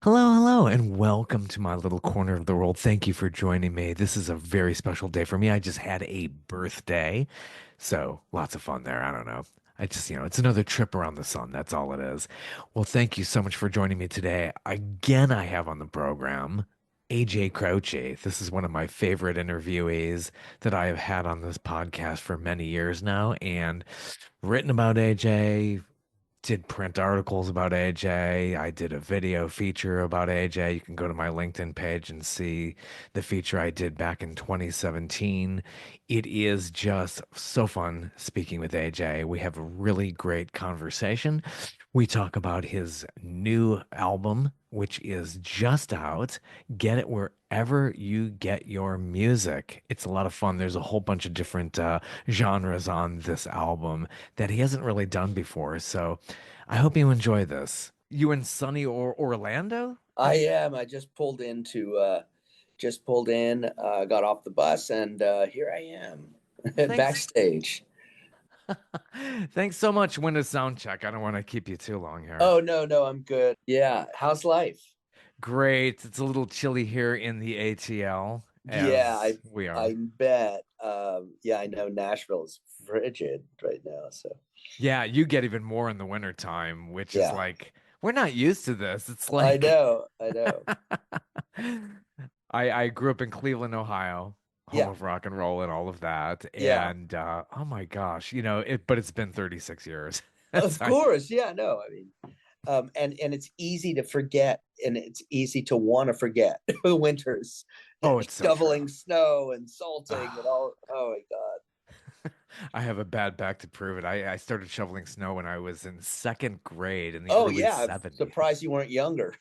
Hello, hello, and welcome to my little corner of the world. Thank you for joining me. This is a very special day for me. I just had a birthday, so lots of fun there. I don't know. It's another trip around the sun. That's all it is. Well, thank you so much for joining me today. Again, I have on the program AJ Croce. This is one of my favorite interviewees that I have had on this podcast for many years now, and written about AJ, did print articles about AJ. I did a video feature about AJ. You can go to my LinkedIn page and see the feature I did back in 2017. It is just so fun speaking with AJ. We have a really great conversation. We talk about his new album, which is just out. Get it wherever you get your music. It's a lot of fun. There's a whole bunch of different genres on this album that he hasn't really done before. So I hope you enjoy this. You in sunny or Orlando? I am. I just pulled in, got off the bus, and here I am Thanks. backstage. Thanks so much. When to sound check? I don't want to keep you too long here. Oh no, no, I'm good. Yeah, how's life? Great. It's a little chilly here in the ATL Yeah, as we I are. bet. Yeah, I know Nashville is frigid right now. So Yeah, you get even more in the wintertime, which is yeah, like, we're not used to this. It's I like know, I know. I grew up in Cleveland, Ohio, home Yeah, of rock and roll and all of that. yeah. And oh my gosh, but it's been 36 years. Of So course, yeah. No, I mean, and it's easy to forget, and it's easy to want to forget winters, oh, it's so true. shoveling snow and salting and all. Oh my God. I have a bad back to prove it. I started shoveling snow when I was in second grade in the Oh early yeah, I'm surprised 70s. you weren't younger.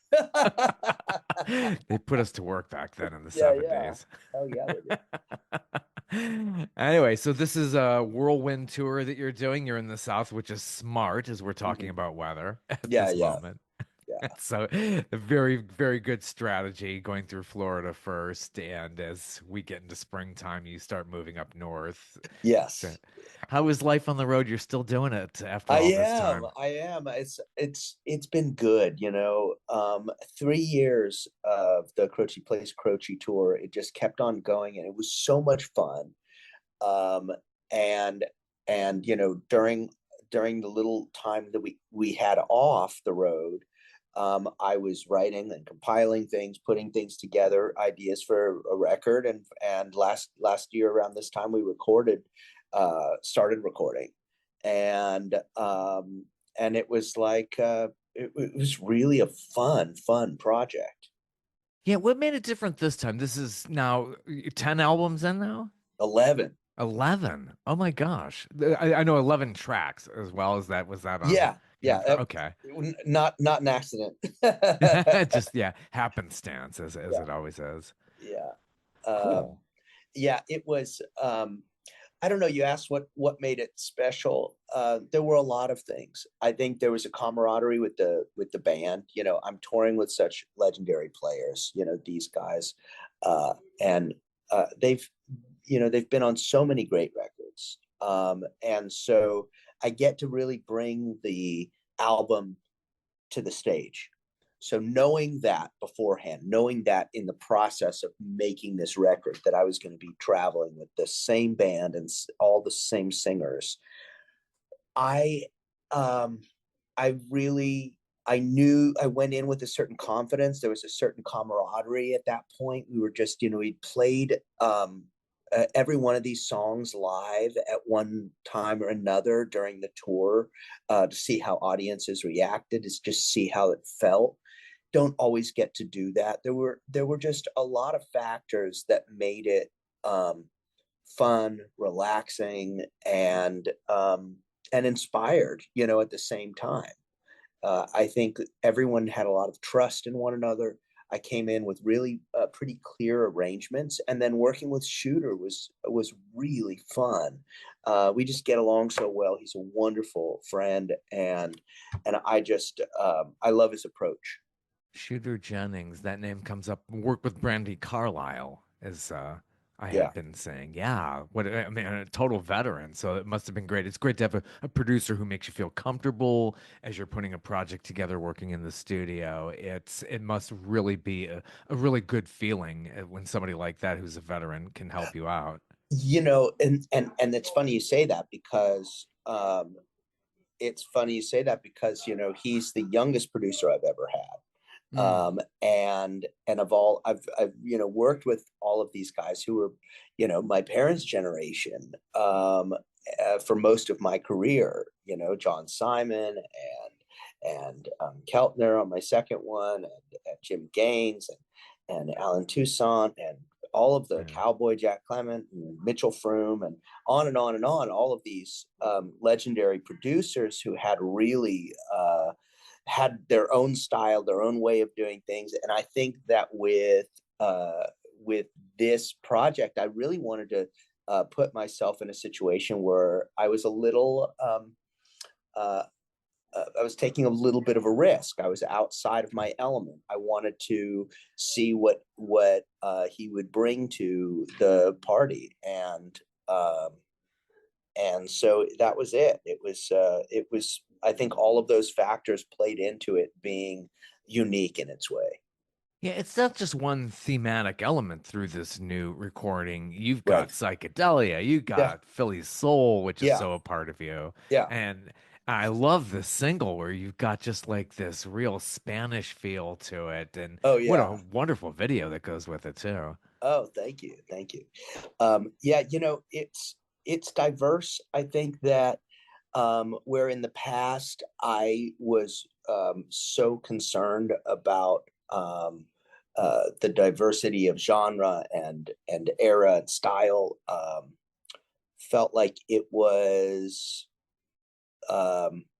They put us to work back then in the Yeah, yeah. 70s. Oh yeah, they did. Anyway, so this is a whirlwind tour that you're doing. You're in the South, which is smart as we're talking Mhm. about weather at Yeah, this yeah, moment. yeah. So a very, very good strategy going through Florida first. And as we get into springtime, you start moving up north. So Yes, how is life on the road? You're still doing it after I all this am. time. I am. It's been good. 3 years of the Croce Place Croce tour. It just kept on going, and it was so much fun. Um, and during the little time that we had off the road, I was writing and compiling things, putting things together, ideas for a record, and last year around this time we started recording, and it was like it was really a fun project. Yeah, what made it different this time? This is now 10 albums in now? 11. 11. Oh my gosh. I know 11 tracks as well as that. Was that on Yeah, your, yeah. okay. Not an accident. Just, yeah, happenstance as Yeah, it always is. yeah. Cool. Yeah, it was. I don't know. You asked what made it special. There were a lot of things. I think there was a camaraderie with the band. I'm touring with such legendary players. These guys, and they've been on so many great records. And so I get to really bring the album to the stage. So knowing that beforehand, knowing that in the process of making this record that I was going to be traveling with the same band and all the same singers, I um I knew I went in with a certain confidence. There was a certain camaraderie at that point. We were just, we'd played every one of these songs live at one time or another during the tour to see how audiences reacted, to just see how it felt. Don't always get to do that. There were just a lot of factors that made it fun, relaxing, and inspired. At the same time. I think everyone had a lot of trust in one another. I came in with really pretty clear arrangements, and then working with Shooter was really fun. We just get along so well. He's a wonderful friend, and I love his approach. Shooter Jennings, that name comes up. Work with Brandy Carlisle is I Yeah. have been saying, yeah. What I mean, a total veteran. So it must have been great. It's great to have a producer who makes you feel comfortable as you're putting a project together, working in the studio. It must really be a really good feeling when somebody like that who's a veteran can help you out. And it's funny you say that because he's the youngest producer I've ever had. Mm, And of all I've worked with all of these guys who were my parents' generation, for most of my career. John Simon and Keltner on my second one, and Jim Gaines and Alan Toussaint, and all of the yeah. Cowboy Jack Clement and Mitchell Froom, and on and on and on. All of these legendary producers who had really had their own style, their own way of doing things. And I think that with this project, I really wanted to put myself in a situation where I was a little uh, I was taking a little bit of a risk. I was outside of my element. I wanted to see what he would bring to the party, and so that was it. It was. I think all of those factors played into it being unique in its way. Yeah, it's not just one thematic element through this new recording. You've got Right. psychedelia, you Yeah. got Philly soul, which is Yeah. so a part of you. Yeah. And I love the single where you've got just like this real Spanish feel to it. And Oh what yeah. a wonderful video that goes with it too. Oh, thank you. Thank you. Yeah, it's diverse. I think that where in the past I was so concerned about the diversity of genre and era and style, felt like it was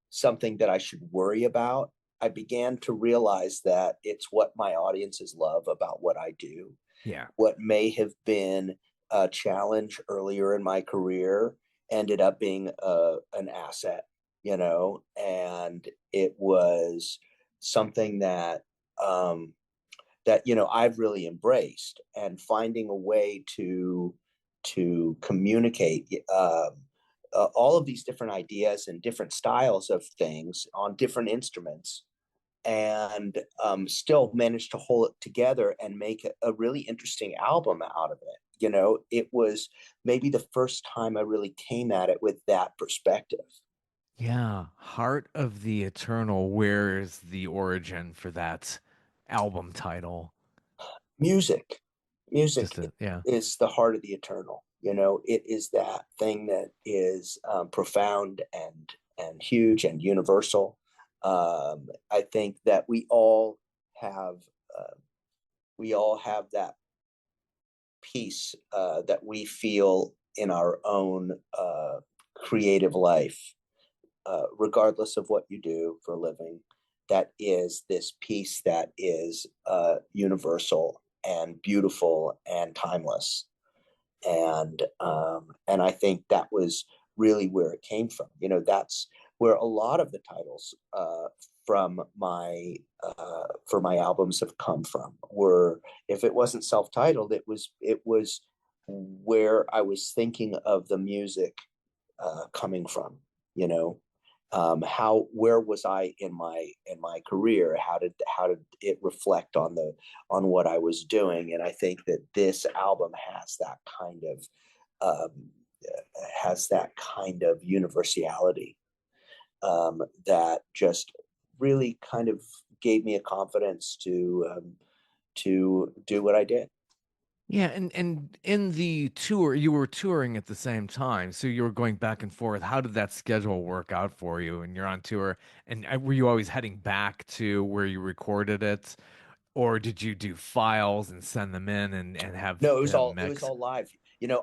something that I should worry about. I began to realize that it's what my audiences love about what I do. Yeah. What may have been a challenge earlier in my career ended up being an asset, and it was something that I've really embraced, and finding a way to communicate all of these different ideas and different styles of things on different instruments, and still managed to hold it together and make a really interesting album out of it. It was maybe the first time I really came at it with that perspective. Yeah. Heart of the Eternal. Where is the origin for that album title? Music, Just music a, yeah. is the heart of the eternal. It is that thing that is profound and huge and universal. I think that have uh, we all have that peace that we feel in our own creative life, regardless of what you do for a living. That is this peace that is universal and beautiful and timeless. And I think that was really where it came from. That's where a lot of the titles from my for my albums have come from. Were, if it wasn't self-titled, it was where I was thinking of the music coming from. You know, how where was I in my career? How did it reflect on what I was doing? And I think that this album um, has that kind of universality, that just really kind of gave me a confidence to do what I did. Yeah, and in the tour, you were touring at the same time, so you were going back and forth. How did that schedule work out for you? And you're on tour, and were you always heading back to where you recorded it, or did you do files and send them in and have No, it was them all mix? live.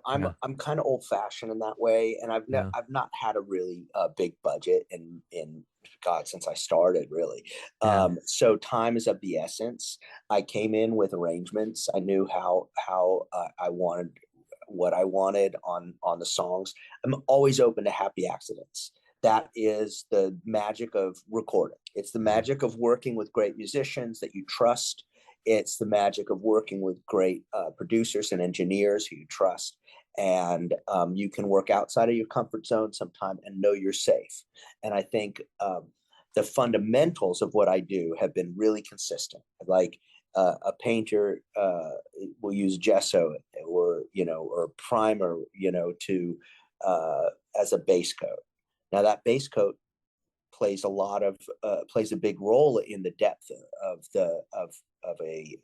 I'm Yeah, I'm kind of old fashioned in that way, and yeah, I've not had a really big budget in God since I started, really. yeah, So time is of the essence. I came in with arrangements. I knew how I wanted what I wanted on the songs. I'm always open to happy accidents. That is the magic of recording. It's the yeah. magic of working with great musicians that you trust, it's the magic of working with great producers and engineers who you trust, and you can work outside of your comfort zone sometime and know you're safe. And I think the fundamentals of what I do have been really consistent. Like a painter will use gesso or primer, to as a base coat. Now that base coat plays a big role in the depth of a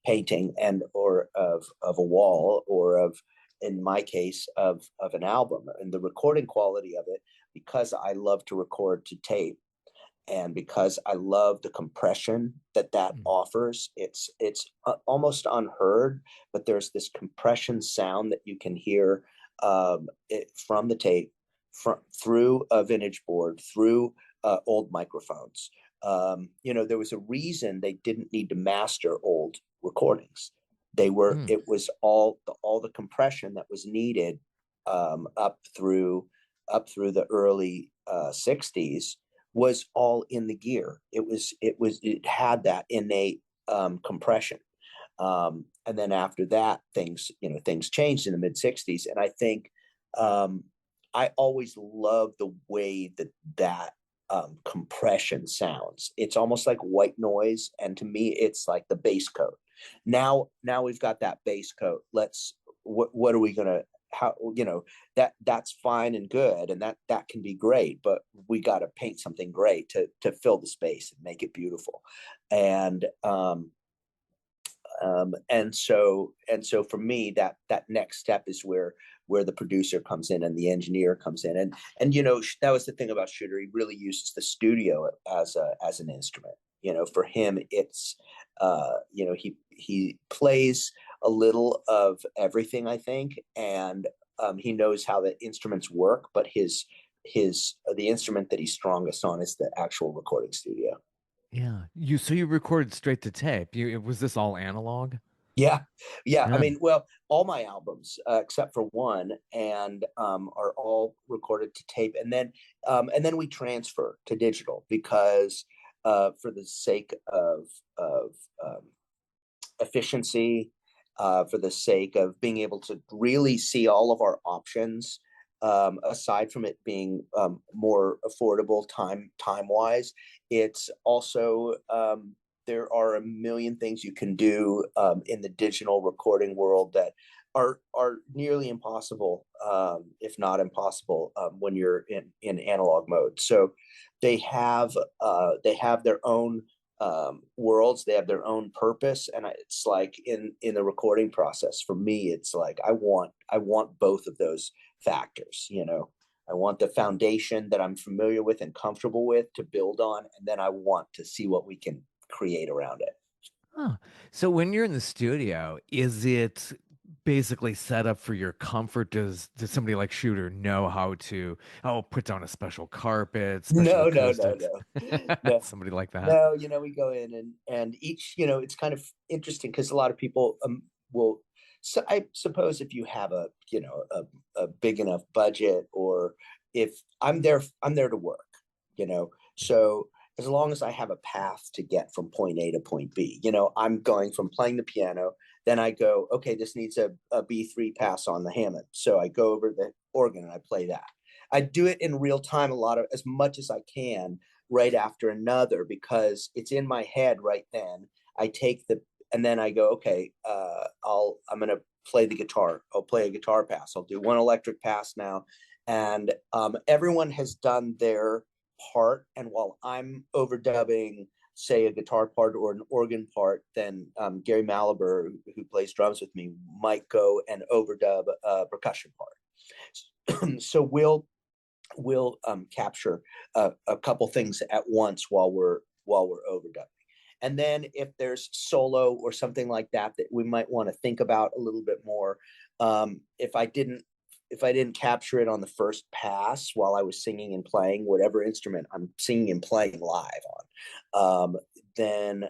painting and or of a wall, or of, in my case, of an album, and the recording quality of it, because I love to record to tape, and because I love the compression that offers. It's almost unheard, but there's this compression sound that you can hear from the tape, through a vintage board, through old microphones. There was a reason they didn't need to master old recordings. It was all the compression that was needed up through the early 60s was all in the gear. It had that innate compression. And then after that, things changed in the mid 60s. And I think I always love the way that compression sounds. It's almost like white noise. And to me, it's like the bass coat. Now we've got that bass coat. What are we going to, how, that's fine and good. And that can be great, but we got to paint something great to fill the space and make it beautiful. And so for me, that next step is where the producer comes in and the engineer comes in, and that was the thing about Shooter. He really uses the studio as an instrument. For him, it's he plays a little of everything, I think, and he knows how the instruments work, but the instrument that he's strongest on is the actual recording studio. Yeah. You recorded straight to tape. Was this all analog? Yeah, yeah. I Yeah. mean, well, all my albums, except for one, and are all recorded to tape, and then we transfer to digital because, for the sake of efficiency, for the sake of being able to really see all of our options, aside from it being more affordable time wise, it's also there are a million things you can do in the digital recording world that are nearly impossible, if not impossible, when you're in analog mode. So they have their own worlds, they have their own purpose, and it's like in the recording process for me, it's like I want both of those factors. I want the foundation that I'm familiar with and comfortable with to build on, and then I want to see what we can create around it. Huh. So when you're in the studio, is it basically set up for your comfort? Does somebody like Shooter know how to, put down a special carpet, special No, no, no, acoustics? no, no, Somebody like that? no. We go in and each, it's kind of interesting because a lot of people will. So I suppose if you have a big enough budget, or if I'm there to work, so as long as I have a path to get from point A to point B, I'm going from playing the piano, then I go, okay, this needs a B3 pass on the Hammond. So I go over the organ and I play that. I do it in real time, as much as I can, right after another, because it's in my head right then. And then I go, okay, I'm going to play the guitar. I'll play a guitar pass. I'll do one electric pass now. And everyone has done their part. And while I'm overdubbing, say, a guitar part or an organ part, then Gary Mallaber, who plays drums with me, might go and overdub a percussion part. So we'll capture a couple things at once while we're overdubbing. And then if there's solo or something like that we might want to think about a little bit more, if I didn't capture it on the first pass while I was singing and playing whatever instrument I'm singing and playing live on, then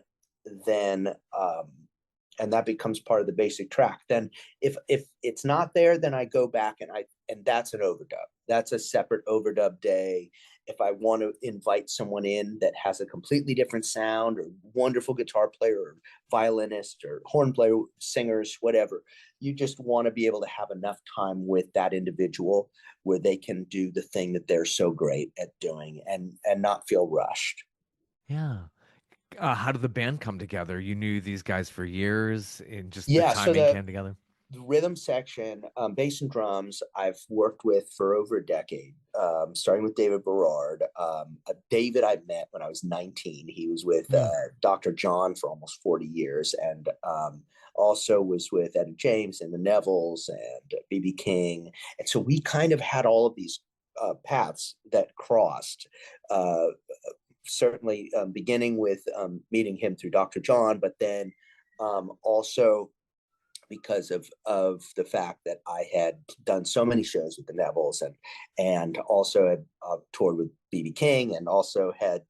and that becomes part of the basic track. Then if it's not there, then I go back and that's an overdub. That's a separate overdub day, if I want to invite someone in that has a completely different sound, or wonderful guitar player or violinist or horn player, singers, whatever, you just want to be able to have enough time with that individual where they can do the thing that they're so great at doing, and not feel rushed. Yeah. How did the band come together? You knew these guys for years and just the Yeah, so timing came together. the rhythm section, bass and drums, I've worked with for over a decade, starting with David Barard. David I met when I was 19. He was with Hmm. Dr. John for almost 40 years, and also was with Etta James and the Nevilles and B.B. King. And so we kind of had all of these paths that crossed. Uh, Certainly beginning with meeting him through Dr. John, but then also because of the fact that I had done so many shows with the Nevilles, and also had toured with BB King, and also had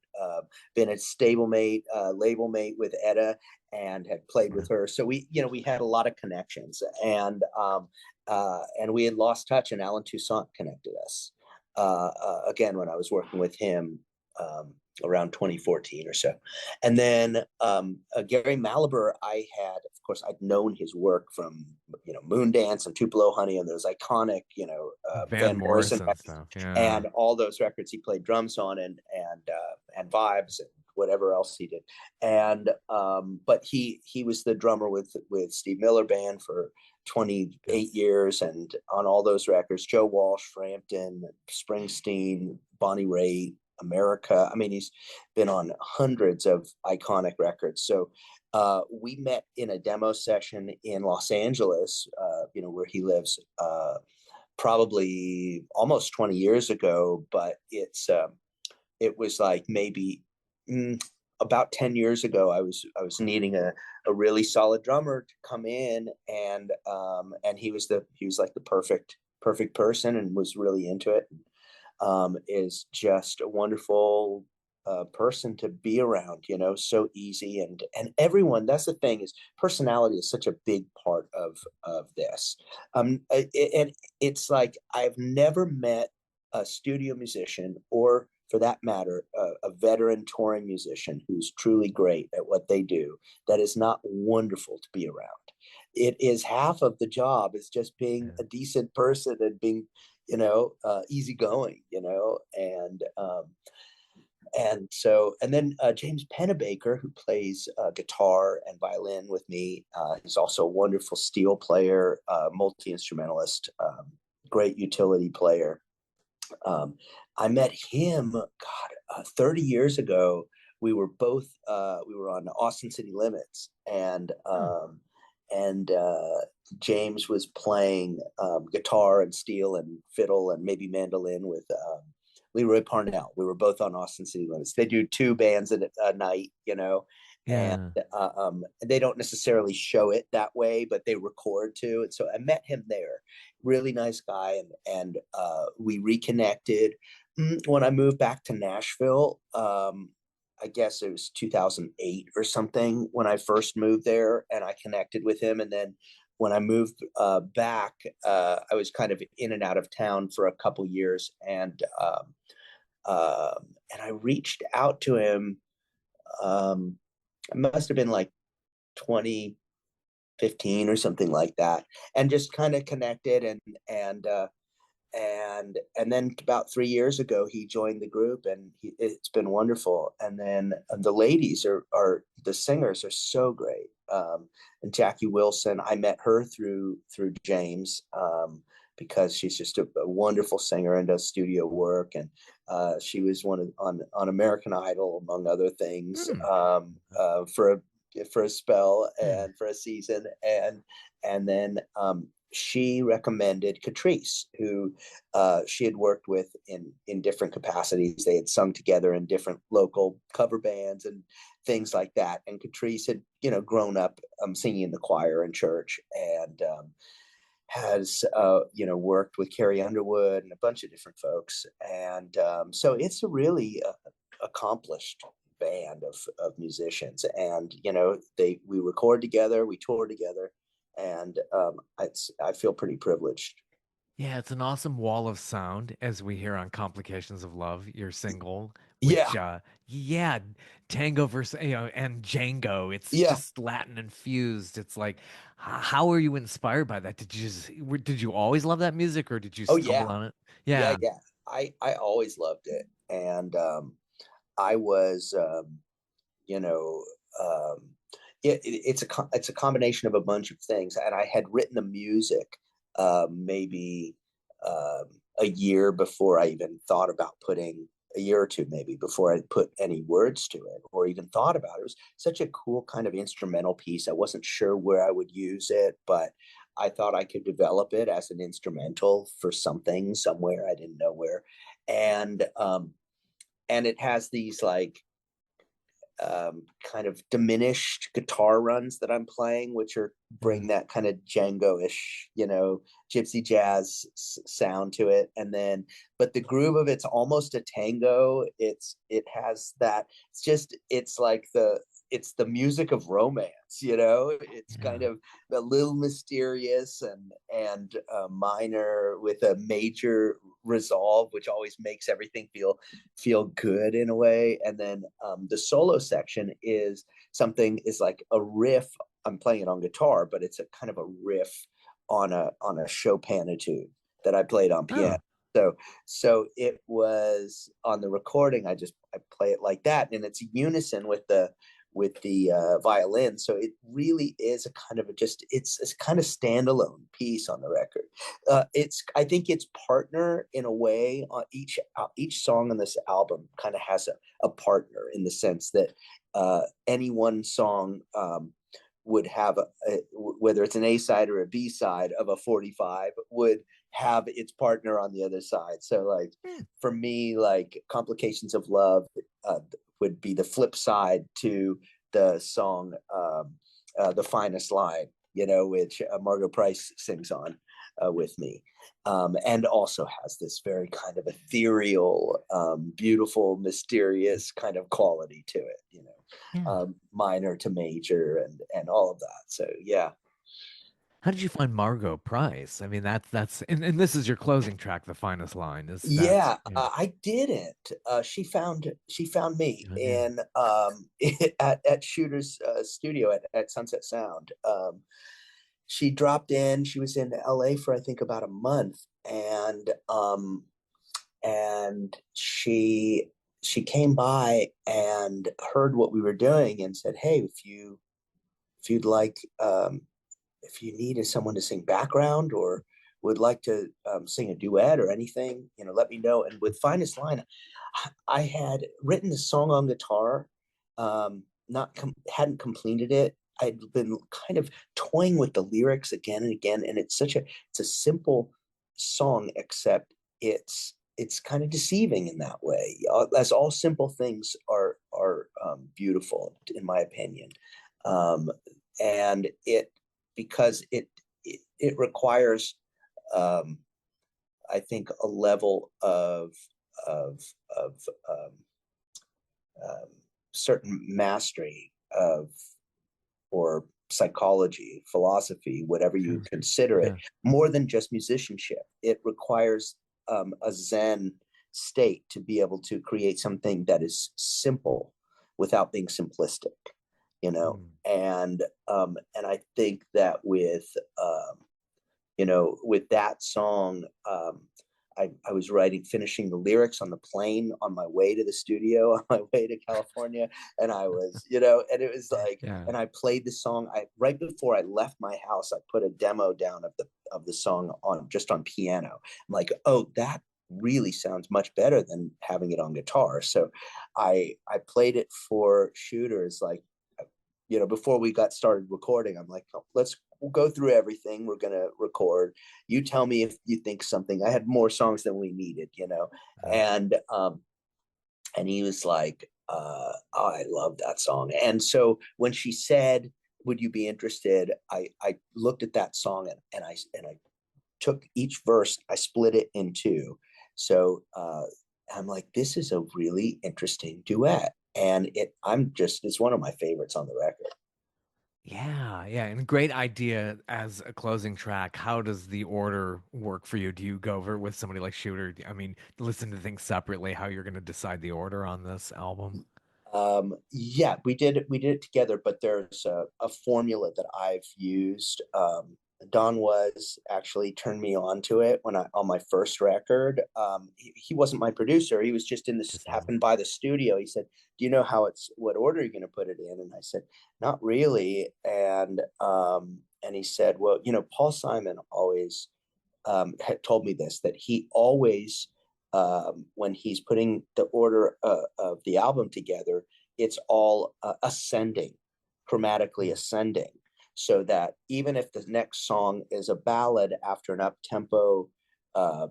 been a stablemate, label mate with Etta, and had played with her. So we had a lot of connections, and we had lost touch, and Alan Toussaint connected us again when I was working with him. Around 2014 or so. And then Gary Mallaber, of course, I'd known his work from, Moondance and Tupelo Honey and those iconic, Van Van Morrison Morrison records, stuff. Yeah. and all those records he played drums on, and Vibes and whatever else he did. And but he was the drummer with Steve Miller Band for 28 Yes. years, and on all those records, Joe Walsh, Frampton, Springsteen, Bonnie Raitt, America. I mean, he's been on hundreds of iconic records. So we met in a demo session in Los Angeles, where he lives, probably almost 20 years ago, but it was like maybe about 10 years ago. I was needing a really solid drummer to come in, and he was like the perfect person, and was really into it. Is just a wonderful person to be around, so easy, and everyone. That's the thing, is personality is such a big part of this. And it's like I've never met a studio musician, or for that matter, a veteran touring musician who's truly great at what they do, that is not wonderful to be around. It is half of the job, is just being Yeah. a decent person and being, easygoing, and then James Pennebaker, who plays guitar and violin with me. He's also a wonderful steel player, multi-instrumentalist, great utility player. I met him, God, 30 years ago. We were on Austin City Limits, Hmm. and James was playing guitar and steel and fiddle and maybe mandolin with Leroy Parnell. We were both on Austin City Limits. They do two bands a night, and Yeah. they don't necessarily show it that way, but they record too. And so I met him there. Really nice guy, and we reconnected when I moved back to Nashville. I guess it was 2008 or something when I first moved there, and I connected with him. And then when I moved back, I was kind of in and out of town for a couple years, and I reached out to him. It must have been like 2015 or something like that, and just kind of connected, and then about 3 years ago he joined the group, and it's been wonderful. And then the ladies are the singers are so great. And Jackie Wilson, I met her through James, because she's just a wonderful singer and does studio work, and she was on American Idol, among other things, Hmm. for a spell Yeah. and for a season, and then she recommended Catrice, who she had worked with in different capacities. They had sung together in different local cover bands and things like that. And Catrice had, grown up singing in the choir in church, and has worked with Carrie Underwood and a bunch of different folks. And so it's a really accomplished band of musicians. And we record together, we tour together, and I feel pretty privileged. Yeah, it's an awesome wall of sound, as we hear on Complications of Love, your single, Yeah, which yeah, Tango versus and Django, it's yeah. just Latin infused. It's like how are you inspired by that? Did you always love that music or did you Oh stumble yeah, on it? yeah, Yeah. yeah. I always loved it, and I was you know it's a combination of a bunch of things, and I had written the music maybe a year before I even thought about putting a year or two maybe before I put any words to it or even thought about it. It was such a cool kind of instrumental piece. I wasn't sure where I would use it, but I thought I could develop it as an instrumental for something somewhere. I didn't know where. And it has these like kind of diminished guitar runs that I'm playing, which are bring Mm. that kind of Django-ish, gypsy jazz sound to it. And then, but the groove of it's almost a tango. It has that. It's like the music of romance. It's kind Yeah. of a little mysterious and minor with a major resolve, which always makes everything feel good in a way. And then the solo section is like a riff. I'm playing it on guitar, but it's a kind of a riff on a Chopin etude that I played on piano. Oh. So it was on the recording. I play it like that, and it's unison with the violin. So it really is a kind of it's a kind of standalone piece on the record. I think its partner in a way on each song on this album kind of has a partner in the sense that any one song would have whether it's an A side or a B side of a 45 would have its partner on the other side. So like Hmm. for me, like Complications of Love would be the flip side to the song The Finest Line, which Margot Price sings on with me. And also has this very kind of ethereal, beautiful, mysterious kind of quality to it, Yeah. minor to major and all of that. So yeah, How did you find Margot Price? I mean, that's and this is your closing track, The Finest Line. Is that's yeah. I didn't. She found me yeah. in at Shooter's studio at Sunset Sound. She dropped in. She was in LA for I think about a month, and she came by and heard what we were doing and said, "Hey, if you'd like if you needed someone to sing background or would like to sing a duet or anything, let me know." And with Finest Line, I had written the song on guitar, not hadn't completed it. I'd been kind of toying with the lyrics again and again, and it's a simple song, except it's kind of deceiving in that way, as all simple things are beautiful in my opinion. Um, and because it requires um, I think a level of of um, certain mastery of or psychology, philosophy, whatever you Sure. consider it, Yeah. more than just musicianship. It requires a Zen state to be able to create something that is simple without being simplistic, Mm. and I think that with that song, I was finishing the lyrics on the plane on my way to the studio, on my way to California. And and it was like, Yeah. and I played the song. Right before I left my house, I put a demo down of the song on piano. I'm like, oh, that really sounds much better than having it on guitar. So I played it for Shooters, like, before we got started recording. I'm like, oh, we'll go through everything we're gonna record. You tell me if you think something. I had more songs than we needed, Uh, and he was like, oh, I love that song. And so when she said, "Would you be interested?" I looked at that song and I took each verse, I split it in two. So I'm like, this is a really interesting duet. And it's one of my favorites on the record. yeah. Yeah, and great idea as a closing track. How does the order work for you? Do you go over it with somebody like Shooter? I mean, listen to things separately, how you're going to decide the order on this album? Yeah, we did it together, but there's a formula that I've used. Don was actually turned me on to it when I on my first record. He wasn't my producer. He was just in this Just know. happened by the studio. He said, "Do you know how it's what order you're going to put it in?" And I said, "Not really." And he said, "Well, Paul Simon always had told me this, that he always, when he's putting the order of the album together, it's all ascending, chromatically ascending, so that even if the next song is a ballad after an up tempo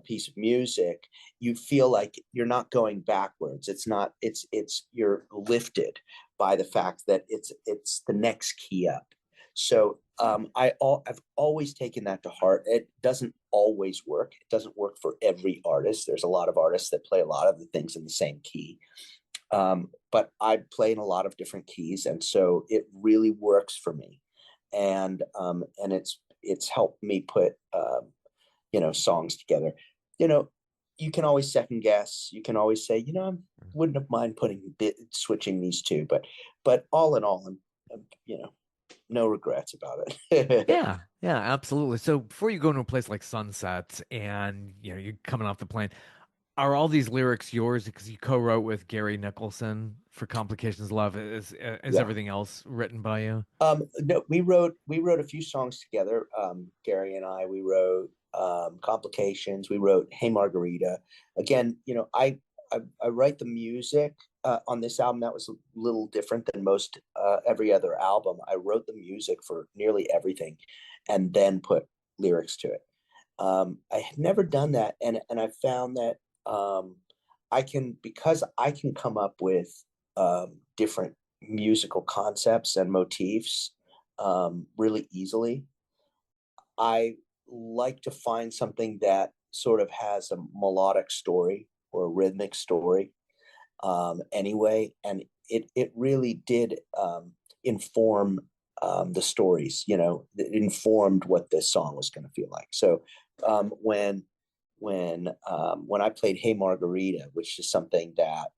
piece of music, you feel like you're not going backwards. It's not. It's you're lifted by the fact that it's the next key up. So I've always taken that to heart. It doesn't always work. It doesn't work for every artist. There's a lot of artists that play a lot of the things in the same key. But I play in a lot of different keys, and so it really works for me. And it's helped me put songs together. You know, you can always second guess. You can always say, I wouldn't have mind switching these two, but all in all, I'm no regrets about it. Yeah, yeah, absolutely. So before you go into a place like Sunset and you're coming off the plane, are all these lyrics yours because you co-wrote with Gary Nicholson for Complications of Love? Is Yeah. everything else written by you? No, we wrote a few songs together. Gary and I, we wrote Complications. We wrote Hey Margarita. Again, I write the music on this album. That was a little different than most every other album. I wrote the music for nearly everything, and then put lyrics to it. I had never done that, and I found that because I can come up with different musical concepts and motifs really easily. I like to find something that sort of has a melodic story or a rhythmic story anyway, and it really did inform the stories. It informed what this song was going to feel like. So when I played Hey Margarita, which is something that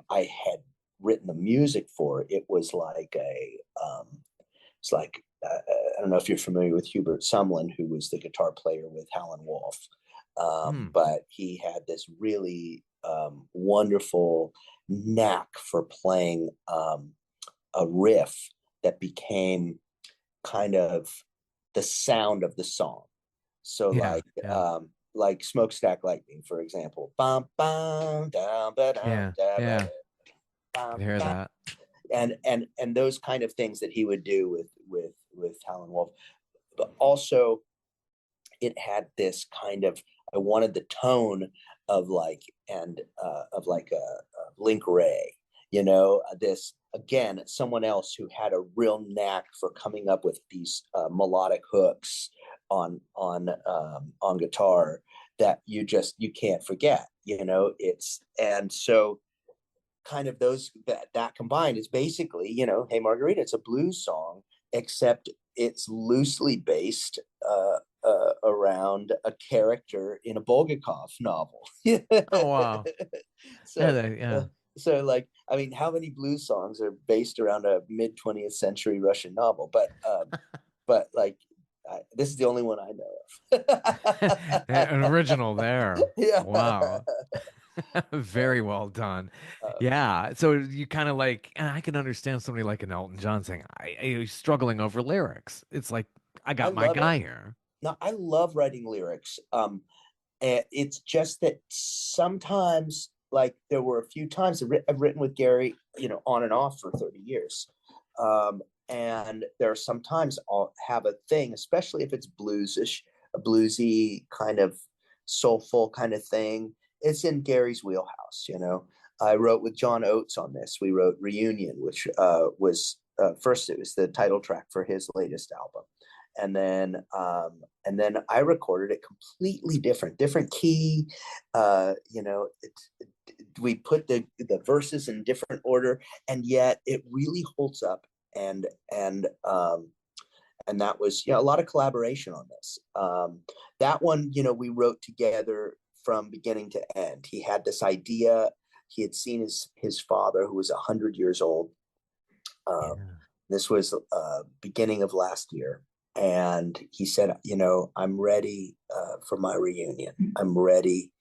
I had written the music for, it's like I don't know if you're familiar with Hubert Sumlin, who was the guitar player with Howlin' Wolf, Hmm. but he had this really wonderful knack for playing a riff that became kind of the sound of the song. So Yeah, yeah, like Smokestack Lightning, for example. Bum, bum, down, ba, dum, yeah, da, ba, yeah. Could bum, hear bum. that. And those kind of things that he would do with Howlin' Wolf. But also it had this kind of, I wanted the tone of like and of like a Link Ray, this again, someone else who had a real knack for coming up with these melodic hooks on guitar that you can't forget. It's and so kind of those that combined is basically, Hey Margarita, it's a blues song, except it's loosely based around a character in a Bulgakov novel. Oh wow. Yeah, so uh, yeah. so like, I mean, how many blues songs are based around a mid 20th century Russian novel? But like, this is the only one I know of. An original there. Yeah. Wow. Very well done. Uh, Yeah. So you kind of like, and I can understand somebody like an Elton John saying, he's struggling over lyrics. It's like, I I got my love it. guy here. No, I love writing lyrics. It's just that sometimes, like, there were a few times I've written with Gary, on and off for 30 years. And there are sometimes I'll have a thing, especially if it's bluesish, a bluesy kind of soulful kind of thing. It's in Gary's wheelhouse. I wrote with John Oates on this. We wrote Reunion, which was first, it was the title track for his latest album. And then I recorded it completely different key. We put the verses in different order, and yet it really holds up. And And that was, a lot of collaboration on this. That one, we wrote together from beginning to end. He had this idea. He had seen his father, who was 100 years old. Yeah. This was beginning of last year, and he said, I'm ready for my reunion. I'm ready.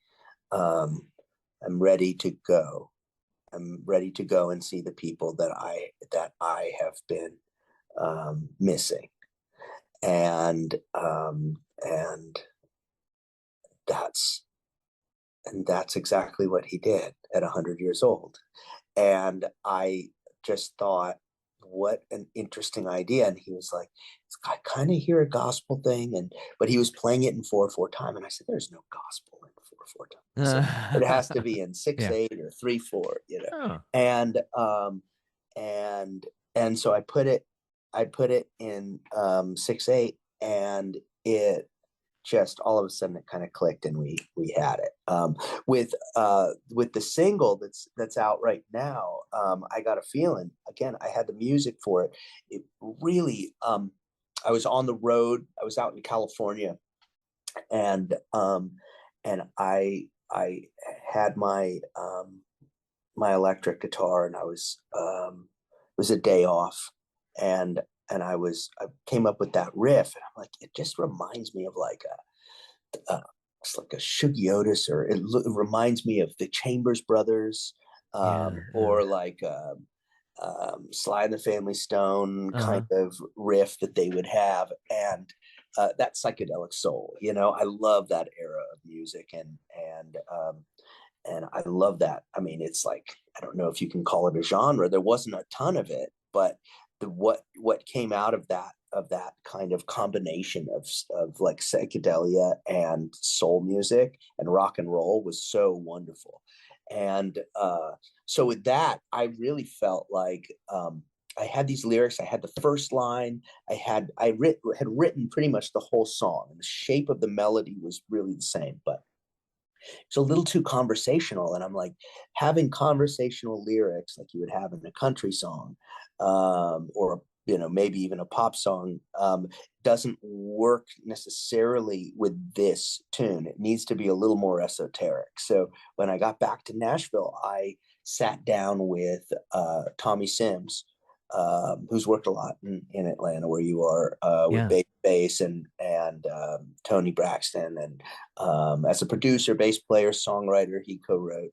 I'm ready to go. I'm ready to go and see the people that I have been missing, and that's that's exactly what he did at 100 years old. And I just thought, what an interesting idea. And he was like, I kind of hear a gospel thing, but he was playing it in 4/4 time, and I said, there's no gospel in 4/4 time. He said, it has to be in six Yeah. eight or 3/4, Oh. and and so I put it in 6/8, and it just all of a sudden it kind of clicked, and we had it. With the single that's out right now, I got a feeling. Again, I had the music for it. It really, I was on the road. I was out in California, and I had my electric guitar, and it was a day off, and I came up with that riff, and I'm like, it just reminds me of like it's like a Shuggy Otis, or it reminds me of the Chambers Brothers, Yeah. or like Sly and the Family Stone kind Uh-huh. of riff that they would have, and that psychedelic soul. I love that era of music, and I love that. I mean, it's like, I don't know if you can call it a genre. There wasn't a ton of it, but what came out of that kind of combination of like psychedelia and soul music and rock and roll was so wonderful. And so with that, I really felt like I had these lyrics. I had the first line. Had written pretty much the whole song, and the shape of the melody was really the same, but it's a little too conversational. And I'm like, having conversational lyrics like you would have in a country song, or maybe even a pop song, doesn't work necessarily with this tune. It needs to be a little more esoteric. So when I got back to Nashville, I sat down with Tommy Sims, who's worked a lot in Atlanta, where you are, with Yeah. bass, and Tony Braxton, and as a producer, bass player, songwriter. He co-wrote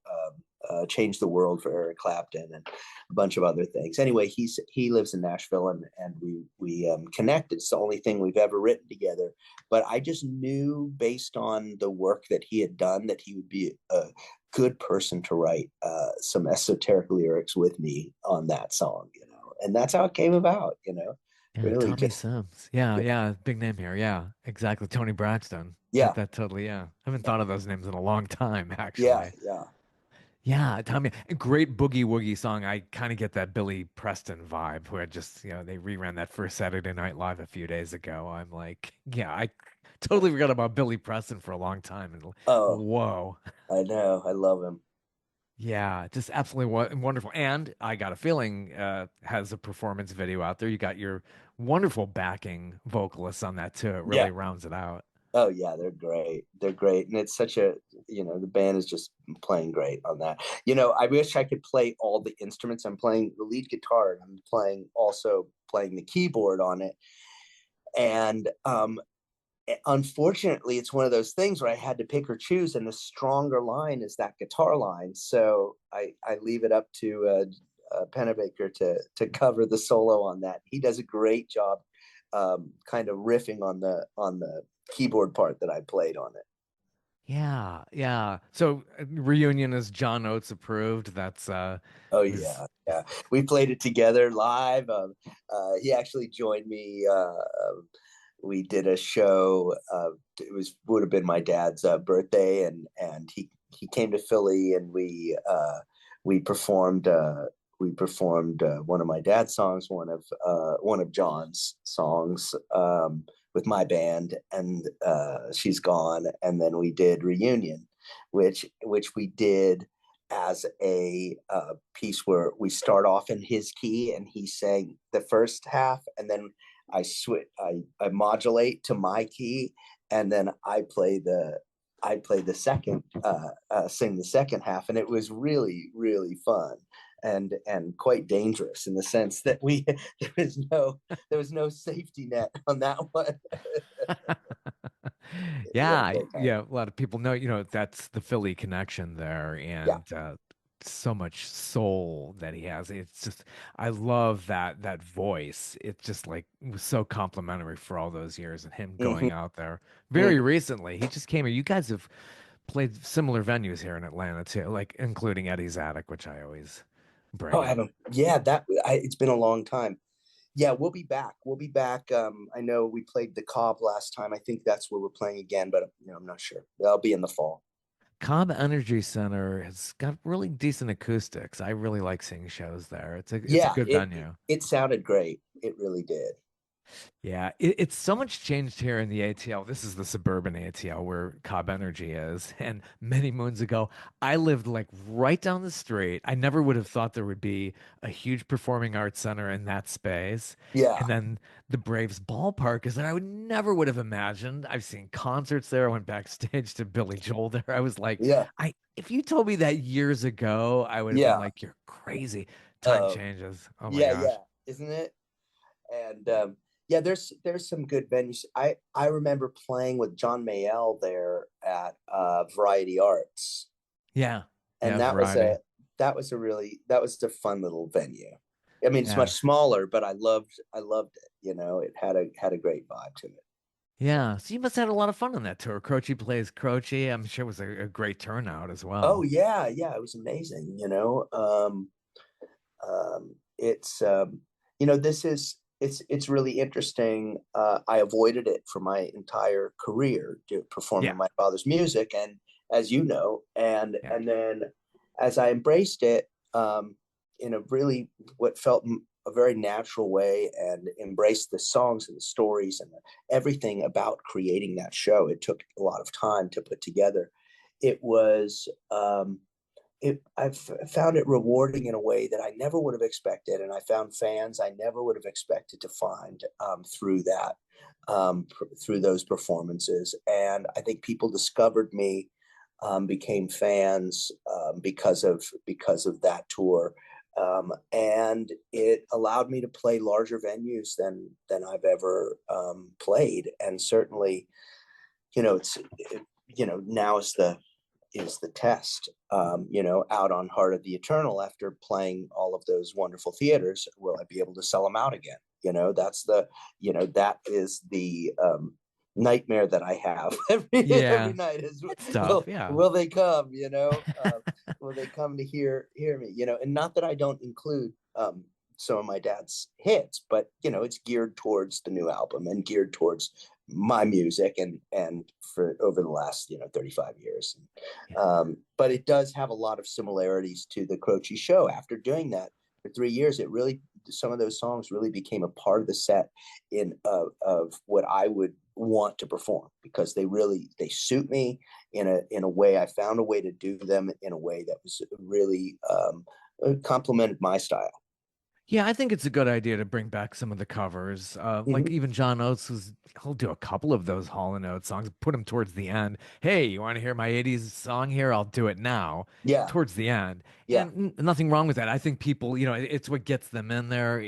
"Change the World" for Eric Clapton, and a bunch of other things. Anyway, he lives in Nashville, and we connected. It's the only thing we've ever written together. But I just knew, based on the work that he had done, that he would be a good person to write some esoteric lyrics with me on that song. And that's how it came about. Yeah. Really, Tommy just Sims. Yeah. Yeah. Big name here. Yeah. Exactly. Tony Braxton. That yeah, that totally. Yeah. I haven't thought of those names in a long time, yeah, actually. yeah. Yeah, Tommy, a great boogie woogie song. I kind of get that Billy Preston vibe, where just, they reran that first Saturday Night Live a few days ago. I'm like, yeah, I totally forgot about Billy Preston for a long time. And Oh, whoa. I know. I love him. Yeah, just absolutely wonderful. And I got a feeling has a performance video out there. You got your wonderful backing vocalists on that too. It Yeah. really rounds it out. Oh yeah, they're great. They're great. And it's such the band is just playing great on that. I wish I could play all the instruments. I'm playing the lead guitar, and I'm also playing the keyboard on it. And unfortunately, it's one of those things where I had to pick or choose, and the stronger line is that guitar line. So I leave it up to Pennebaker to cover the solo on that. He does a great job, kind of riffing on the keyboard part that I played on it. Yeah, yeah. So reunion is John Oates approved. That's Oh was yeah, yeah. We played it together live. He actually joined me. We did a show. It would have been my dad's birthday, and he came to Philly, and we performed. We performed one of my dad's songs, one of John's songs, with my band, and She's Gone, and then we did Reunion, which we did as a piece where we start off in his key, and he sang the first half, and then I modulate to my key, and then I play the second sing the second half, and it was really really fun and quite dangerous in the sense that we there was no safety net on that one. We had a Yeah, great time. yeah, a lot of people know, that's the Philly connection there, Yeah. and so much soul that he has. It's just, I love that voice. It's just like it was so complimentary for all those years and him Hmm. going out there. Very Hmm. recently, he just came here. You guys have played similar venues here in Atlanta too, like including Eddie's Attic, which I always Oh, bring I up. haven't. Yeah, it's been a long time. Yeah, we'll be back. We'll be back. I know we played the Cobb last time. I think that's where we're playing again, but I'm not sure. That'll be in the fall. Cobb Energy Center has got really decent acoustics. I really like seeing shows there. It's a Yeah, good venue. it sounded great. It really did. Yeah, it's so much changed here in the ATL. This is the suburban ATL where Cobb Energy is. And many moons ago, I lived like right down the street. I never would have thought there would be a huge performing arts center in that space. Yeah, And then the Braves ballpark is there. I would have imagined. I've seen concerts there. I went backstage to Billy Joel there. I was like, yeah, if you told me that years ago, I would have been yeah. like, you're crazy. Time Uh, changes. Oh my yeah, gosh. yeah. Isn't it? And yeah, there's some good venues. I remember playing with John Mayall there at Variety Arts, Yeah. and Yeah, variety. that was a fun little venue. I mean, it's much Yeah. smaller, but I loved it. It had a great vibe to it. Yeah. So you must have had a lot of fun on that tour. Croce plays Croce. I'm sure it was a great turnout as Oh well. yeah, yeah, it was amazing. It's this is it's really interesting. I avoided it for my entire career, performing Yeah. my father's music, and as you know, Yeah. and then as I embraced it in a really what felt a very natural way, and embraced the songs and the stories and everything about creating that show. It took a lot of time to put together. It was I've found it rewarding in a way that I never would have expected, and I found fans I never would have expected to find through that, through those performances. And I think people discovered me, became fans because of that tour, and it allowed me to play larger venues than I've ever played. And certainly, it's now is the test. Out on Heart of the Eternal, after playing all of those wonderful theaters, will I be able to sell them out again? That is the nightmare that I have every Yeah. night is, It's tough. Yeah. will they come? Will they come to hear me? And not that I don't include some of my dad's hits, but it's geared towards the new album and geared towards my music and for over the last 35 years. Yeah. But it does have a lot of similarities to the Croce show. After doing that for 3 years, it really, some of those songs really became a part of the set of what I would want to perform, because they suit me in a way. I found a way to do them in a way that was really complemented my style. Yeah, I think it's a good idea to bring back some of the covers. Like Mm-hmm. even John Oates he'll do a couple of those Hall and Oates songs, put them towards the end. Hey, you want to hear my 80s song here? I'll do it now, Yeah, towards the end. yeah, And nothing wrong with that. I think people, it's what gets them in there.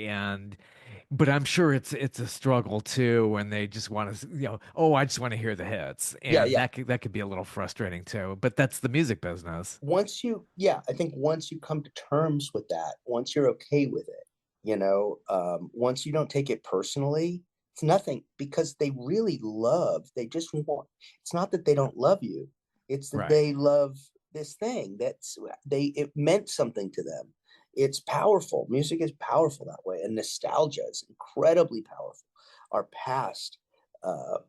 But I'm sure it's a struggle too when they just want to, oh, I just want to hear the hits. yeah, And yeah. that could be a little frustrating too. But that's the music business. I think once you come to terms with that, once you're okay with it, once you don't take it personally, it's nothing, because they just want, it's not that they don't love you, it's that Right. they love this thing it meant something to them. It's powerful. Music is powerful that way, and nostalgia is incredibly powerful. Our past, uh,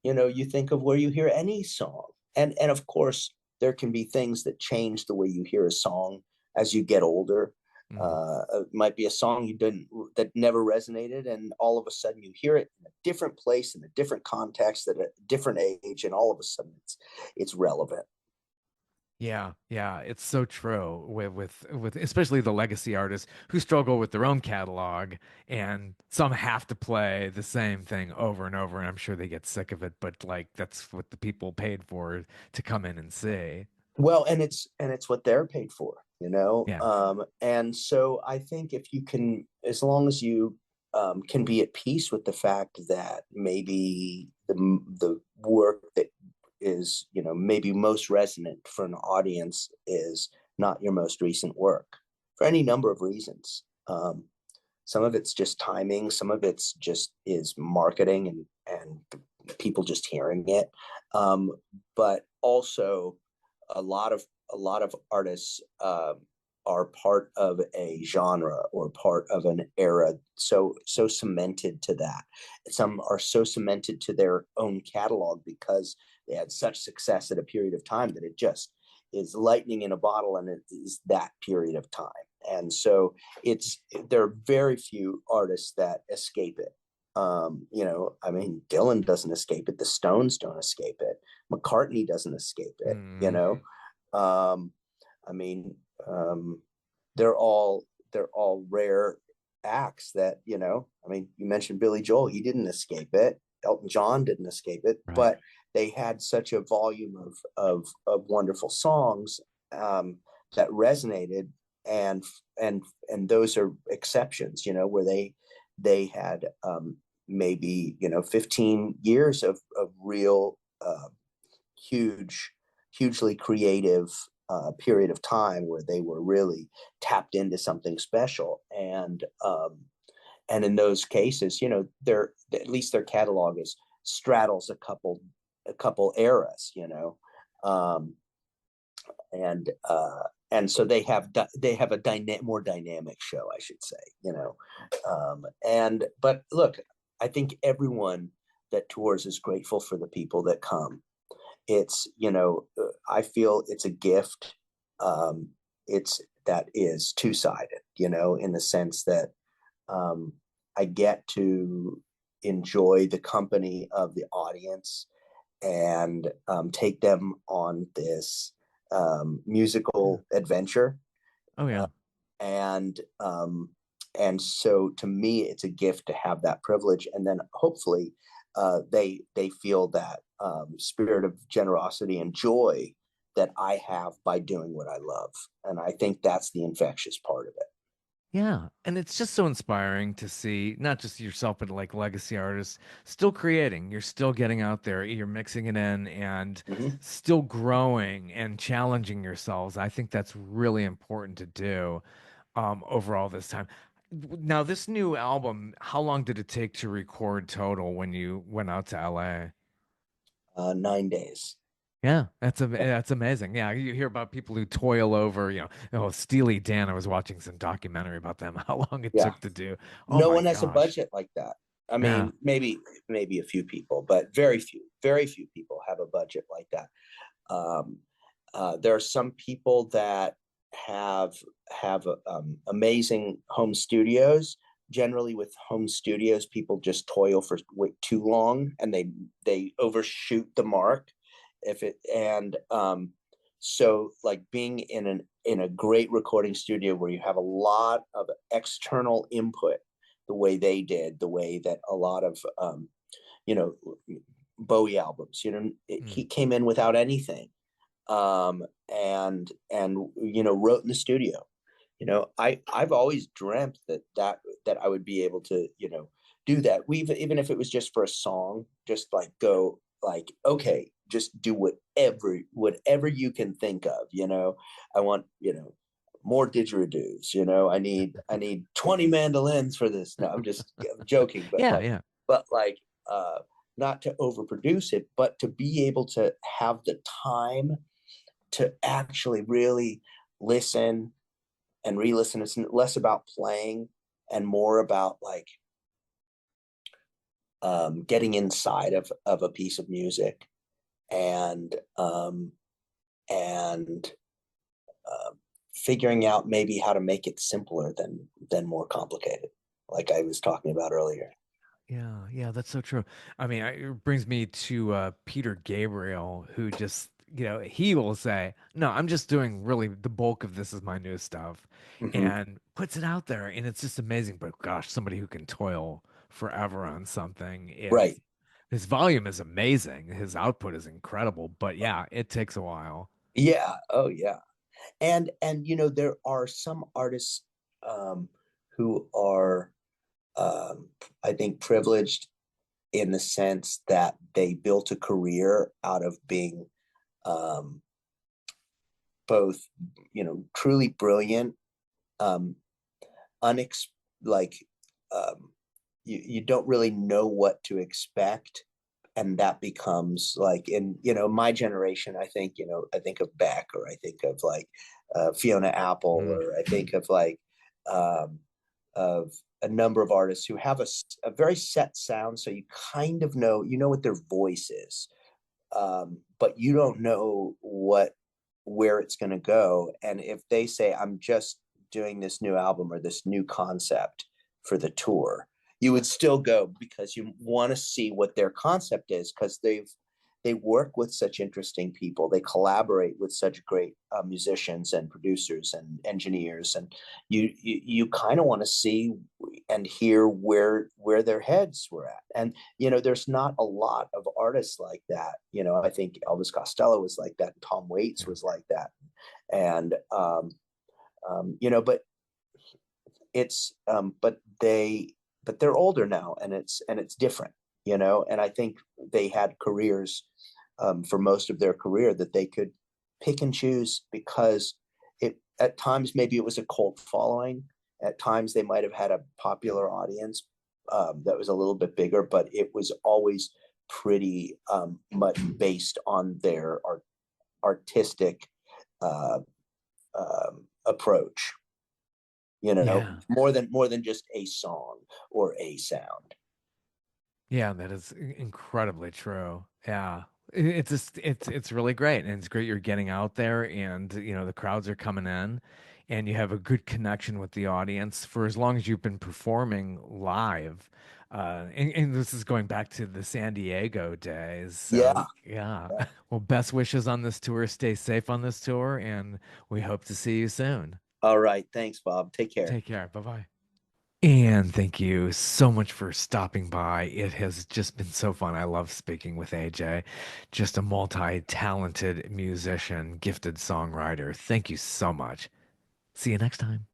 you think of where you hear any song, and of course there can be things that change the way you hear a song as you get older. Mhm. It might be a song you didn't that never resonated, and all of a sudden you hear it in a different place, in a different context, at a different age, and all of a sudden it's relevant. Yeah, yeah, it's so true with especially the legacy artists who struggle with their own catalog, and some have to play the same thing over and over, and I'm sure they get sick of it, but like that's what the people paid for to come in and see. Well, and it's what they're paid for, you know. Yeah. And so I think if you can, as long as you can be at peace with the fact that maybe the work that is, you know, maybe most resonant for an audience is not your most recent work for any number of reasons. Some of it's just timing, some of it's just is marketing people just hearing it. Um, but also a lot of artists are part of a genre or part of an era so cemented to that. Some are so cemented to their own catalog because they had such success at a period of time that it just is lightning in a bottle, and it is that period of time. And so it's there are very few artists that escape it. You know, I mean, Dylan doesn't escape it. The Stones don't escape it. McCartney doesn't escape it. You Mm. know, um, I mean, they're all rare acts that, you know. I mean, you mentioned Billy Joel. He didn't escape it. Elton John didn't escape it. Right. But they had such a volume of wonderful songs that resonated, and and those are exceptions, you know, where they had maybe, you know, 15 years of real huge hugely creative period of time where they were really tapped into something special. And in those cases, you know, their at least their catalog is straddles a couple eras, you know. um, and so they have a more dynamic show, I should say, you know. And but look, I think everyone that tours is grateful for the people that come. It's, you know, I feel it's a gift. It's that is two-sided, you know, in the sense that um, I get to enjoy the company of the audience and take them on this Yeah. musical adventure. Oh Uh, yeah. and so to me, it's a gift to have that privilege. And then hopefully they feel that spirit of generosity and joy that I have by doing what I love. And I think that's the infectious part of it. Yeah, and it's just so inspiring to see not just yourself, but like legacy artists still creating. You're still getting out there, you're mixing it in and Mm-hmm. still growing and challenging yourselves. I think that's really important to do over all this time. Now, this new album, how long did it take to record total when you went out to LA? 9 days. Yeah, that's amazing. Yeah, you hear about people who toil over, oh, Steely Dan. I was watching some documentary about them, how long it Yeah. took to do. Oh No my one has a gosh. budget like that. I Yeah. mean, maybe a few people, but very few people have a budget like that. Um, there are some people that have amazing home studios. Generally, with home studios, people just toil for way too long, and they overshoot the mark. If it and So like being in a great recording studio where you have a lot of external input, the way they did, the way that a lot of you know, Bowie albums, you know, Mm. he came in without anything, and you know, wrote in the studio. You know, I've always dreamt that I would be able to, you know, do that. We even if it was just for a song, just like go like, okay, just do whatever you can think of. You know, I want, you know, more didgeridoos. You know, I need 20 mandolins for this. No, I'm joking, Yeah, yeah. but like not to overproduce it, but to be able to have the time to actually really listen and re-listen. It's less about playing and more about like getting inside of a piece of music and and figuring out maybe how to make it simpler than more complicated, like I was talking about earlier. Yeah, yeah, that's so true. I mean, it brings me to Peter Gabriel, who just he will say, no, I'm just doing really the bulk of this is my new stuff Hmm. and puts it out there. And it's just amazing. But gosh, somebody who can toil forever on something, Right. his volume is amazing. His output is incredible. But yeah, it takes a while. Yeah. Oh, yeah. And there are some artists who are, I think, privileged in the sense that they built a career out of being um, both, truly brilliant, um, unex like um, you don't really know what to expect, and that becomes like in my generation. I think of Beck, or I think of like Fiona Apple, Mm. or I think of like um, of a number of artists who have a very set sound, so you kind of know what their voice is, but you don't know where it's going to go. And if they say, I'm just doing this new album or this new concept for the tour, you would still go because you want to see what their concept is, because they work with such interesting people. They collaborate with such great musicians and producers and engineers, and you kind of want to see and hear where their heads were at. And there's not a lot of artists like that. I think Elvis Costello was like that, and Tom Waits Yeah. was like that, and but but they're older now, and it's different. And I think they had careers, for most of their career, that they could pick and choose, because at times maybe it was a cult following, at times they might have had a popular audience that was a little bit bigger, but it was always pretty much based on their artistic uh, approach, Yeah. more than just a song or a sound. Yeah, that is incredibly true. Yeah. It's just it's really great, and it's great you're getting out there, and the crowds are coming in, and you have a good connection with the audience for as long as you've been performing live. And this is going back to the San Diego days. So Yeah. yeah. Yeah. Well, best wishes on this tour. Stay safe on this tour, and we hope to see you soon. All right. Thanks, Bob. Take care. Take care. Bye-bye. And thank you so much for stopping by. It has just been so fun. I love speaking with AJ, just a multi-talented musician, gifted songwriter. Thank you so much. See you next time.